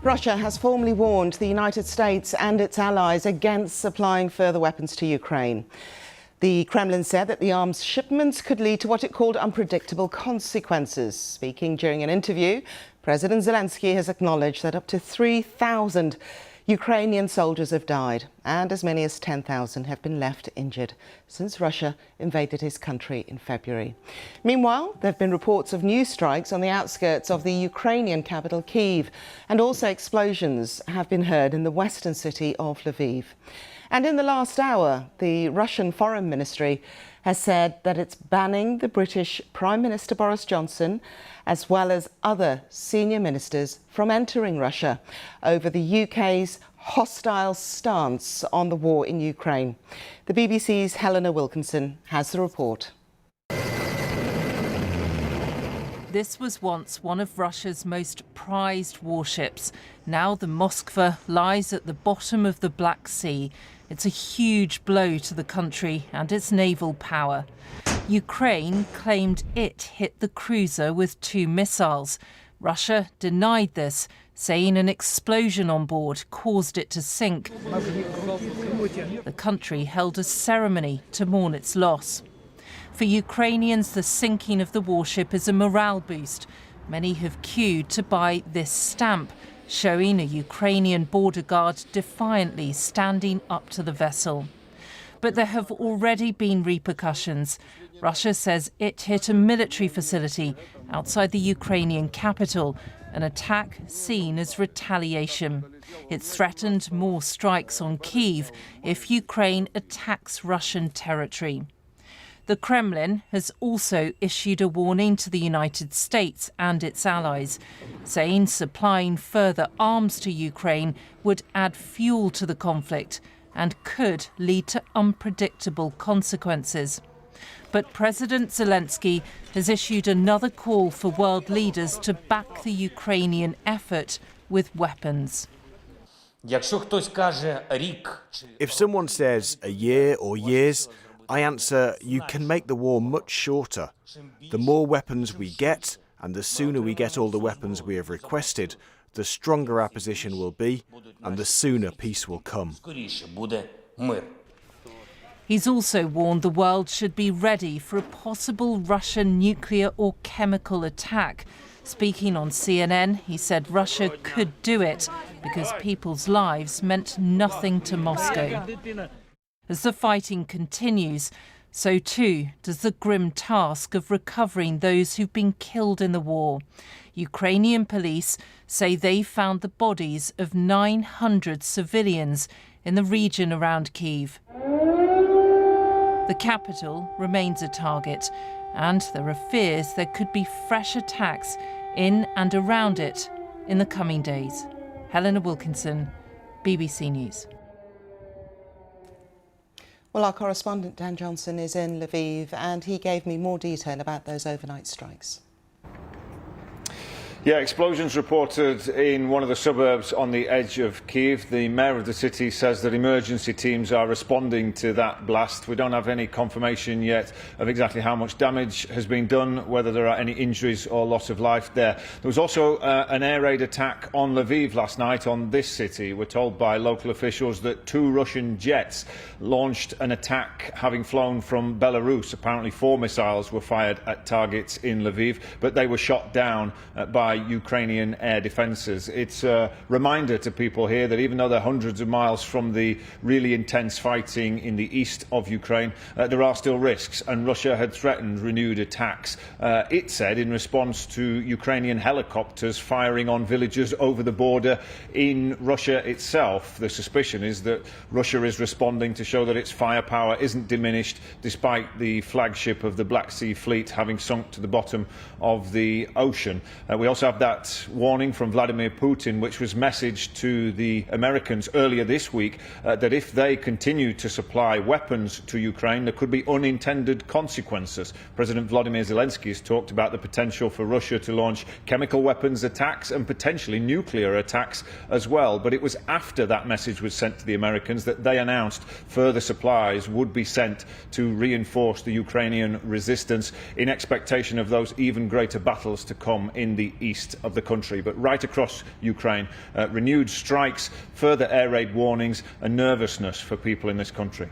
Russia has formally warned the United States and its allies against supplying further weapons to Ukraine. The Kremlin said that the arms shipments could lead to what it called unpredictable consequences. Speaking during an interview, President Zelensky has acknowledged that up to 3,000 Ukrainian soldiers have died and as many as 10,000 have been left injured since Russia invaded his country in February. Meanwhile, there have been reports of new strikes on the outskirts of the Ukrainian capital Kyiv, and also explosions have been heard in the western city of Lviv. And in the last hour, the Russian Foreign Ministry has said that it's banning the British Prime Minister Boris Johnson as well as other senior ministers from entering Russia over the UK's hostile stance on the war in Ukraine. The BBC's Helena Wilkinson has the report. This was once one of Russia's most prized warships. Now the Moskva lies at the bottom of the Black Sea. It's a huge blow to the country and its naval power. Ukraine claimed it hit the cruiser with 2 missiles. Russia denied this, saying an explosion on board caused it to sink. The country held a ceremony to mourn its loss. For Ukrainians, the sinking of the warship is a morale boost. Many have queued to buy this stamp, showing a Ukrainian border guard defiantly standing up to the vessel. But there have already been repercussions. Russia says it hit a military facility outside the Ukrainian capital, an attack seen as retaliation. It's threatened more strikes on Kyiv if Ukraine attacks Russian territory. The Kremlin has also issued a warning to the United States and its allies, saying supplying further arms to Ukraine would add fuel to the conflict and could lead to unpredictable consequences. But President Zelensky has issued another call for world leaders to back the Ukrainian effort with weapons. If someone says a year or years, I answer, you can make the war much shorter. The more weapons we get, and the sooner we get all the weapons we have requested, the stronger our position will be, and the sooner peace will come. He's also warned the world should be ready for a possible Russian nuclear or chemical attack. Speaking on CNN, he said Russia could do it because people's lives meant nothing to Moscow. As the fighting continues, so too does the grim task of recovering those who've been killed in the war. Ukrainian police say they found the bodies of 900 civilians in the region around Kyiv. The capital remains a target, and there are fears there could be fresh attacks in and around it in the coming days. Helena Wilkinson, BBC News. Well, our correspondent Dan Johnson is in Lviv and he gave me more detail about those overnight strikes. Yeah, explosions reported in one of the suburbs on the edge of Kyiv. The mayor of the city says that emergency teams are responding to that blast. We don't have any confirmation yet of exactly how much damage has been done, whether there are any injuries or loss of life there. There was also an air raid attack on Lviv last night on this city. We're told by local officials that 2 Russian jets launched an attack having flown from Belarus. Apparently 4 missiles were fired at targets in Lviv, but they were shot down by Ukrainian air defences. It's a reminder to people here that even though they're hundreds of miles from the really intense fighting in the east of Ukraine, there are still risks, and Russia had threatened renewed attacks. It said in response to Ukrainian helicopters firing on villages over the border in Russia itself. The suspicion is that Russia is responding to show that its firepower isn't diminished despite the flagship of the Black Sea Fleet having sunk to the bottom of the ocean. We also have that warning from Vladimir Putin, which was messaged to the Americans earlier this week, that if they continue to supply weapons to Ukraine, there could be unintended consequences. President Volodymyr Zelensky has talked about the potential for Russia to launch chemical weapons attacks and potentially nuclear attacks as well. But it was after that message was sent to the Americans that they announced further supplies would be sent to reinforce the Ukrainian resistance in expectation of those even greater battles to come in the east. east of the country, but right across Ukraine. Renewed strikes, further air raid warnings and nervousness for people in this country.